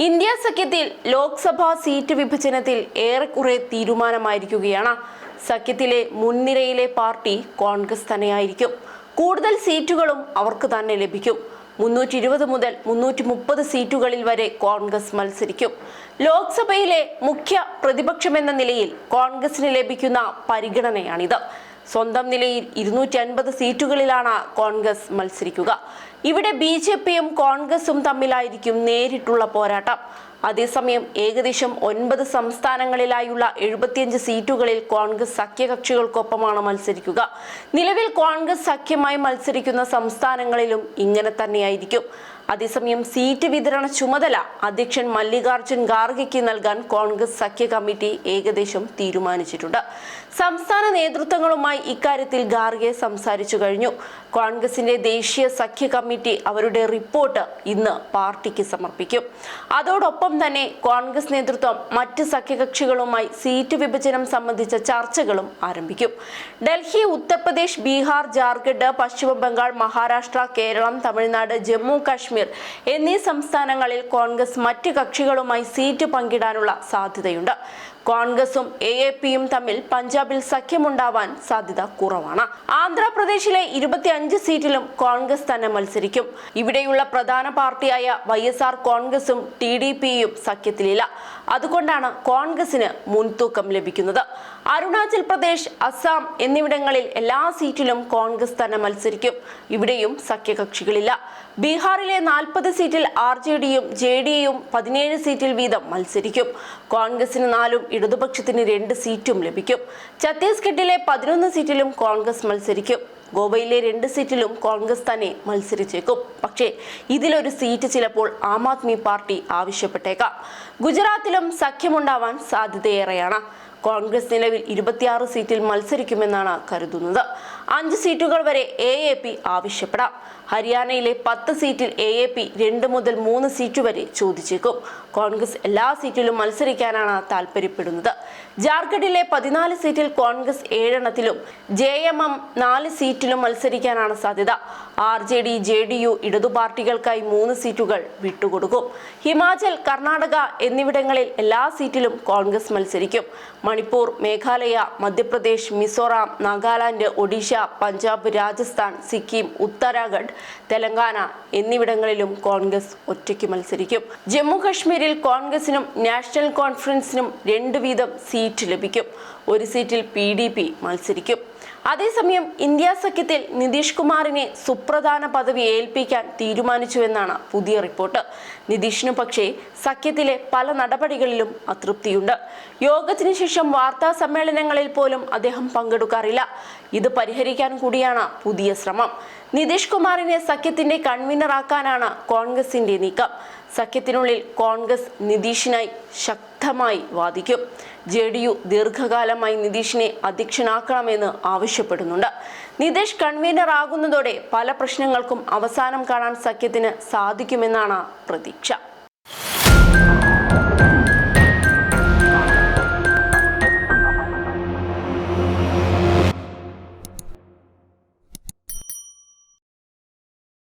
India സഖ്യത്തിൽ Lok Sabha seat വിഭജനത്തിൽ ഏറെക്കുറെ തീരുമാനമായിരിക്കുകയാണ്. സഖ്യത്തിലെ മുൻനിരയിലെ party Congress തന്നെയായിരിക്കും. കൂടുതൽ സീറ്റുകളും അവർക്ക് തന്നെ ലഭിക്കും. 320 മുതൽ 330 സീറ്റുകളിൽ വരെ കോൺഗ്രസ് മത്സരിക്കും. ലോക്സഭയിലെ മുഖ്യ പ്രതിപക്ഷമെന്ന നിലയിൽ കോൺഗ്രസിന് ലഭിക്കുന്ന പരിഗണനയാണിത്. സ്വന്തം നിലയിൽ 250 സീറ്റുകളിലാണ് കോൺഗ്രസ് മത്സരിക്കുക. ഇവിടെ BJPയും കോൺഗ്രസും തമ്മിലായിരിക്കും നേരിട്ടുള്ള പോരാട്ടം. അതേസമയം ഏകദേശം 9 സംസ്ഥാനങ്ങളിലായുള്ള 75 സീറ്റുകളിൽ കോൺഗ്രസ് സഖ്യകക്ഷികൾക്കൊപ്പമാണ് മത്സരിക്കുക. നിലവിൽ കോൺഗ്രസ് സഖ്യമായി മത്സരിക്കുന്ന സംസ്ഥാനങ്ങളിലും ഇങ്ങനെ തന്നെയായിരിക്കും. അതേസമയം സീറ്റ് വിതരണ ചുമതല അധ്യക്ഷൻ മല്ലികാർജുൻ ഖാർഗെയ്ക്ക് നൽകാൻ കോൺഗ്രസ് സഖ്യ കമ്മിറ്റി ഏകദേശം തീരുമാനിച്ചിട്ടുണ്ട്. സംസ്ഥാന നേതൃത്വങ്ങളുമായി ഇക്കാര്യത്തിൽ ഖാർഗെ സംസാരിച്ചു കഴിഞ്ഞു. കോൺഗ്രസിന്റെ ദേശീയ സഖ്യ കമ്മിറ്റി അവരുടെ റിപ്പോർട്ട് ഇന്ന് പാർട്ടിക്ക് സമർപ്പിക്കും. അതോടൊപ്പം തന്നെ കോൺഗ്രസ് നേതൃത്വം മറ്റ് സഖ്യകക്ഷികളുമായി സീറ്റ് വിഭജനം സംബന്ധിച്ച ചർച്ചകളും ആരംഭിക്കും. ഡൽഹി, ഉത്തർപ്രദേശ്, ബീഹാർ, ജാർഖണ്ഡ്, പശ്ചിമ ബംഗാൾ, മഹാരാഷ്ട്ര, കേരളം, തമിഴ്നാട്, ജമ്മു കാശ്മീർ എന്നീ സംസ്ഥാനങ്ങളിൽ കോൺഗ്രസ് മറ്റ് കക്ഷികളുമായി സീറ്റ് പങ്കിടാനുള്ള സാധ്യതയുണ്ട്. കോൺഗ്രസും AAPയും തമ്മിൽ പഞ്ചാബിൽ സഖ്യമുണ്ടാവാൻ സാധ്യത കുറവാണ്. ആന്ധ്രാപ്രദേശിലെ 25 സീറ്റിലും കോൺഗ്രസ് തന്നെ മത്സരിക്കും. ഇവിടെയുള്ള പ്രധാന പാർട്ടിയായ YSR കോൺഗ്രസും TDPയും സഖ്യത്തിലില്ല. അതുകൊണ്ടാണ് കോൺഗ്രസിന് മുൻതൂക്കം ലഭിക്കുന്നത്. അരുണാചൽ പ്രദേശ്, അസം എന്നിവിടങ്ങളിൽ എല്ലാ സീറ്റിലും കോൺഗ്രസ് തന്നെ മത്സരിക്കും. ഇവിടെയും സഖ്യകക്ഷികളില്ല. ബീഹാറിലെ 40 സീറ്റിൽ RJDയും JDയും 17 സീറ്റിൽ വീതം മത്സരിക്കും. കോൺഗ്രസിന് 4ഉം ഇടതുപക്ഷത്തിന് 2 സീറ്റും ലഭിക്കും. ഛത്തീസ്ഗഡിലെ 11 സീറ്റിലും കോൺഗ്രസ് മത്സരിക്കും. ഗോവയിലെ 2 സീറ്റിലും കോൺഗ്രസ് തന്നെ മത്സരിച്ചേക്കും. പക്ഷേ ഇതിലൊരു സീറ്റ് ചിലപ്പോൾ ആം ആദ്മി പാർട്ടി ആവശ്യപ്പെട്ടേക്കാം. ഗുജറാത്തിലും സഖ്യമുണ്ടാവാൻ സാധ്യതയേറെയാണ്. കോൺഗ്രസ് നിലവിൽ 26 സീറ്റിൽ മത്സരിക്കുമെന്നാണ് കരുതുന്നത്. 5 സീറ്റുകൾ വരെ AAP ആവശ്യപ്പെടാം. ഹരിയാനയിലെ 10 സീറ്റിൽ AAP 2 മുതൽ 3 സീറ്റ് വരെ ചോദിച്ചേക്കും. കോൺഗ്രസ് എല്ലാ സീറ്റിലും മത്സരിക്കാനാണ് താല്പര്യപ്പെടുന്നത്. ജാർഖണ്ഡിലെ 14 സീറ്റിൽ കോൺഗ്രസ് 7 എണ്ണത്തിലും JMM 4 സീറ്റിലും മത്സരിക്കാനാണ് സാധ്യത. RJD, JDU ഇടതു പാർട്ടികൾക്കായി 3 സീറ്റുകൾ വിട്ടുകൊടുക്കും. ഹിമാചൽ, കർണാടക എന്നിവിടങ്ങളിൽ എല്ലാ സീറ്റിലും കോൺഗ്രസ് മത്സരിക്കും. മണിപ്പൂർ, മേഘാലയ, മധ്യപ്രദേശ്, മിസോറാം, നാഗാലാൻഡ്, ഒഡീഷ, പഞ്ചാബ്, രാജസ്ഥാൻ, സിക്കിം, ഉത്തരാഖണ്ഡ്, തെലങ്കാന എന്നിവിടങ്ങളിലും കോൺഗ്രസ് ഒറ്റയ്ക്ക് മത്സരിക്കും. ജമ്മു കശ്മീരിൽ കോൺഗ്രസിനും നാഷണൽ കോൺഫറൻസിനും 2 വീതം സീറ്റ് ലഭിക്കും. 1 സീറ്റിൽ PDP മത്സരിക്കും. അതേസമയം ഇന്ത്യ സഖ്യത്തിൽ നിതീഷ് കുമാറിനെ സുപ്രധാന പദവി ഏൽപ്പിക്കാൻ തീരുമാനിച്ചുവെന്നാണ് പുതിയ റിപ്പോർട്ട്. നിതീഷിനു പക്ഷേ സഖ്യത്തിലെ പല നടപടികളിലും അതൃപ്തിയുണ്ട്. യോഗത്തിന് ശേഷം വാർത്താ സമ്മേളനങ്ങളിൽ പോലും അദ്ദേഹം പങ്കെടുക്കാറില്ല. ഇത് പരിഹരിക്കാൻ കൂടിയാണ് പുതിയ ശ്രമം. നിതീഷ് കുമാറിനെ സഖ്യത്തിന്റെ കൺവീനറാക്കാനാണ് കോൺഗ്രസിന്റെ നീക്കം. സഖ്യത്തിനുള്ളിൽ കോൺഗ്രസ് നിതീഷിനായി ശക്തമായി വാദിക്കും. JDU ദീർഘകാലമായി നിതീഷിനെ അധ്യക്ഷനാക്കണമെന്ന് ആവശ്യപ്പെടുന്നുണ്ട്. നിതീഷ് കൺവീനർ ആകുന്നതോടെ പല പ്രശ്നങ്ങൾക്കും അവസാനം കാണാൻ സഖ്യത്തിന് സാധിക്കുമെന്നാണ് പ്രതീക്ഷ.